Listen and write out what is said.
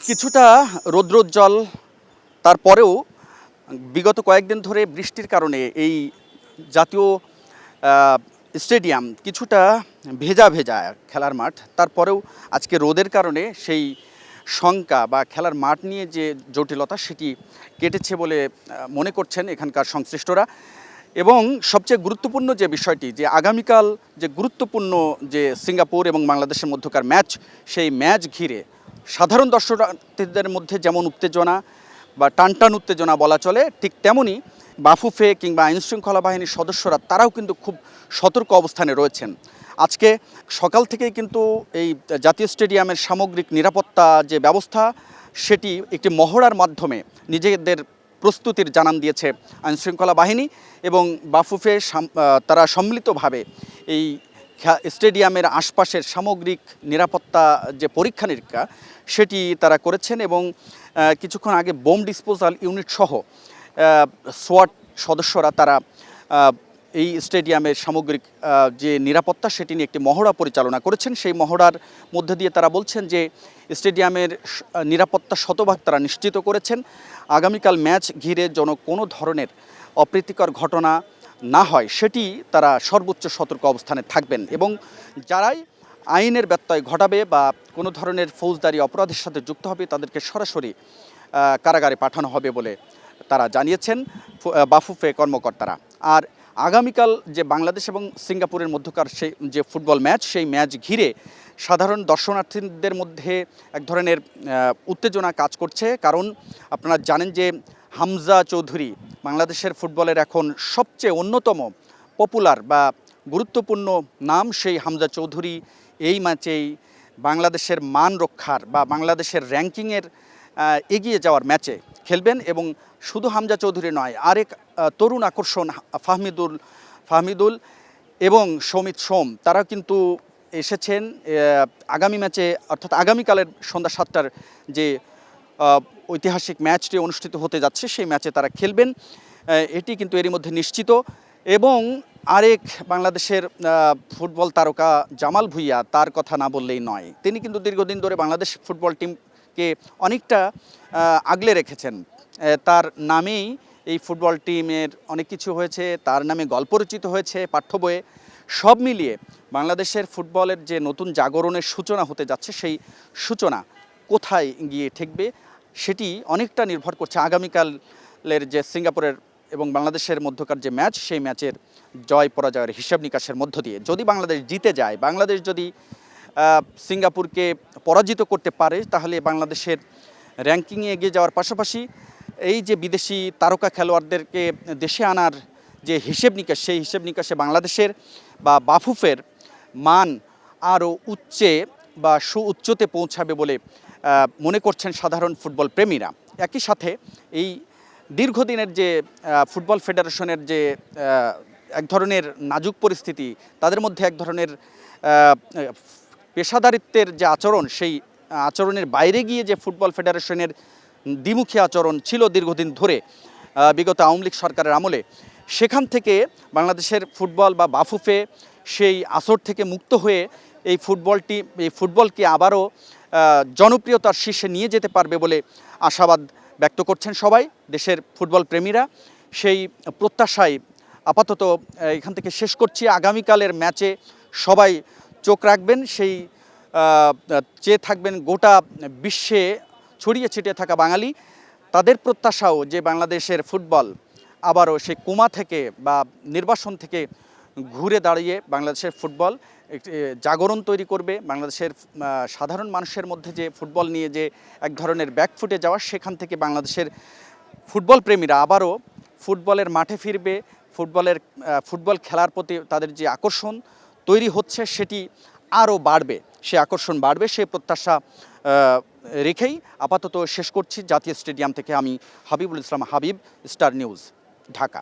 কিছুটা রৌদ্রোজ্জ্বল, তারপরেও বিগত কয়েকদিন ধরে বৃষ্টির কারণে এই জাতীয় স্টেডিয়াম কিছুটা ভেজা ভেজা খেলার মাঠ। তারপরেও আজকে রোদের কারণে সেই শঙ্কা বা খেলার মাঠ নিয়ে যে জটিলতা সেটি কেটেছে বলে মনে করছেন এখানকার সংশ্লিষ্টরা। এবং সবচেয়ে গুরুত্বপূর্ণ যে বিষয়টি, যে আগামীকাল যে গুরুত্বপূর্ণ যে সিঙ্গাপুর এবং বাংলাদেশের মধ্যকার ম্যাচ, সেই ম্যাচ ঘিরে সাধারণ দর্শনার্থীদের মধ্যে যেমন উত্তেজনা বা টানটান উত্তেজনা বলা চলে, ঠিক তেমনই বাফুফে কিংবা আইনশৃঙ্খলা বাহিনীর সদস্যরা তারাও কিন্তু খুব সতর্ক অবস্থানে রয়েছেন। আজকে সকাল থেকেই কিন্তু এই জাতীয় স্টেডিয়ামের সামগ্রিক নিরাপত্তা যে ব্যবস্থা, সেটি একটি মহড়ার মাধ্যমে নিজেদের প্রস্তুতির জানান দিয়েছে আইনশৃঙ্খলা বাহিনী এবং বাফুফে। তারা সম্মিলিতভাবে এই স্টেডিয়ামের আশপাশের সামগ্রিক নিরাপত্তা যে পরীক্ষা নিরীক্ষা সেটি তারা করেছেন এবং কিছুক্ষণ আগে বোম ডিসপোজাল ইউনিট সহ সোয়াট সদস্যরা তারা এই স্টেডিয়ামের সামগ্রিক যে নিরাপত্তা সেটি নিয়ে একটি মহড়া পরিচালনা করেছেন। সেই মহড়ার মধ্যে দিয়ে তারা বলছেন যে স্টেডিয়ামের নিরাপত্তা শতভাগ তারা নিশ্চিত করেছেন। আগামীকাল ম্যাচ ঘিরে যেন কোনো ধরনের অপ্রীতিকর ঘটনা না হয় সেটি তারা সর্বোচ্চ সতর্ক অবস্থানে থাকবেন এবং যারাই আইনের ব্যত্যয় ঘটাবে বা কোনো ধরনের ফৌজদারি অপরাধের সাথে যুক্ত হবে তাদেরকে সরাসরি কারাগারে পাঠানো হবে বলে তারা জানিয়েছেন বাফুফে কর্মকর্তারা। আর আগামীকাল যে বাংলাদেশ এবং সিঙ্গাপুরের মধ্যকার সেই যে ফুটবল ম্যাচ, সেই ম্যাচ ঘিরে সাধারণ দর্শনার্থীদের মধ্যে এক ধরনের উত্তেজনা কাজ করছে। কারণ আপনারা জানেন যে হামজা চৌধুরী বাংলাদেশের ফুটবলের এখন সবচেয়ে অন্যতম পপুলার বা গুরুত্বপূর্ণ নাম। সেই হামজা চৌধুরী এই ম্যাচেই বাংলাদেশের মান রক্ষার বা বাংলাদেশের র্যাঙ্কিংয়ের এগিয়ে যাওয়ার ম্যাচে খেলবেন এবং শুধু হামজা চৌধুরী নয়, আরেক তরুণ আকর্ষণ ফাহমিদুল এবং সৌমিত সোম, তারা কিন্তু এসেছেন আগামী ম্যাচে, অর্থাৎ আগামীকালের সন্ধ্যা 7টার যে ঐতিহাসিক ম্যাচটি অনুষ্ঠিত হতে যাচ্ছে সেই ম্যাচে তারা খেলবেন। এটি কিন্তু এরই মধ্যে নিশ্চিত। এবং আরেক বাংলাদেশের ফুটবল তারকা জামাল ভুঁইয়া, তার কথা না বললেই নয়। তিনি কিন্তু দীর্ঘদিন ধরে বাংলাদেশ ফুটবল টিমকে অনেকটা আগলে রেখেছেন। তার নামেই এই ফুটবল টিমের অনেক কিছু হয়েছে, তার নামে গল্প রচিত হয়েছে পাঠ্য বইয়ে। সব মিলিয়ে বাংলাদেশের ফুটবলের যে নতুন জাগরণের সূচনা হতে যাচ্ছে, সেই সূচনা কোথায় গিয়ে ঠেকবে সেটি অনেকটা নির্ভর করছে আগামীকালের যে সিঙ্গাপুরের এবং বাংলাদেশের মধ্যকার যে ম্যাচ, সেই ম্যাচের জয় পরাজয়ের হিসাব নিকাশের মধ্য দিয়ে। যদি বাংলাদেশ জিতে যায়, বাংলাদেশ যদি সিঙ্গাপুরকে পরাজিত করতে পারে, তাহলে বাংলাদেশের র্যাঙ্কিংয়ে এগিয়ে যাওয়ার পাশাপাশি এই যে বিদেশি তারকা খেলোয়াড়দেরকে দেশে আনার যে হিসেব নিকাশ, সেই হিসেব নিকাশে বাংলাদেশের বা বাফুফের মান আরও উচ্চে বা সুউচ্চতে পৌঁছাবে বলে মনে করছেন সাধারণ ফুটবল প্রেমীরা। একই সাথে এই দীর্ঘদিনের যে ফুটবল ফেডারেশনের যে এক ধরনের নাজুক পরিস্থিতি, তাদের মধ্যে এক ধরনের পেশাদারিত্বের যে আচরণ, সেই আচরণের বাইরে গিয়ে যে ফুটবল ফেডারেশনের দ্বিমুখী আচরণ ছিল দীর্ঘদিন ধরে বিগত আওয়ামী লীগ সরকারের আমলে, সেখান থেকে বাংলাদেশের ফুটবল বা বাফুফে সেই আসর থেকে মুক্ত হয়ে এই ফুটবলকে আবারও জনপ্রিয়তার শীর্ষে নিয়ে যেতে পারবে বলে আশাবাদ ব্যক্ত করছেন সবাই দেশের ফুটবল প্রেমীরা। সেই প্রত্যাশায় আপাতত এখান থেকে শেষ করছি। আগামীকালের ম্যাচে সবাই চোখ রাখবেন, সেই চেয়ে থাকবেন গোটা বিশ্বে ছড়িয়ে ছিটিয়ে থাকা বাঙালি। তাদের প্রত্যাশাও যে বাংলাদেশের ফুটবল আবারও সেই কোমা থেকে বা নির্বাসন থেকে ঘুরে দাঁড়িয়ে বাংলাদেশের ফুটবল একটি জাগরণ তৈরি করবে। বাংলাদেশের সাধারণ মানুষের মধ্যে যে ফুটবল নিয়ে যে এক ধরনের ব্যাকফুটে যাওয়া, সেখান থেকে বাংলাদেশের ফুটবল প্রেমীরা আবারও ফুটবলের মাঠে ফিরবে। ফুটবল খেলার প্রতি তাদের যে আকর্ষণ তৈরি হচ্ছে সেটি আরও বাড়বে, সে আকর্ষণ বাড়বে, সে প্রত্যাশা রেখেই আপাতত শেষ করছি। জাতীয় স্টেডিয়াম থেকে আমি হাবিবুল ইসলাম হাবিব, স্টার নিউজ, ঢাকা।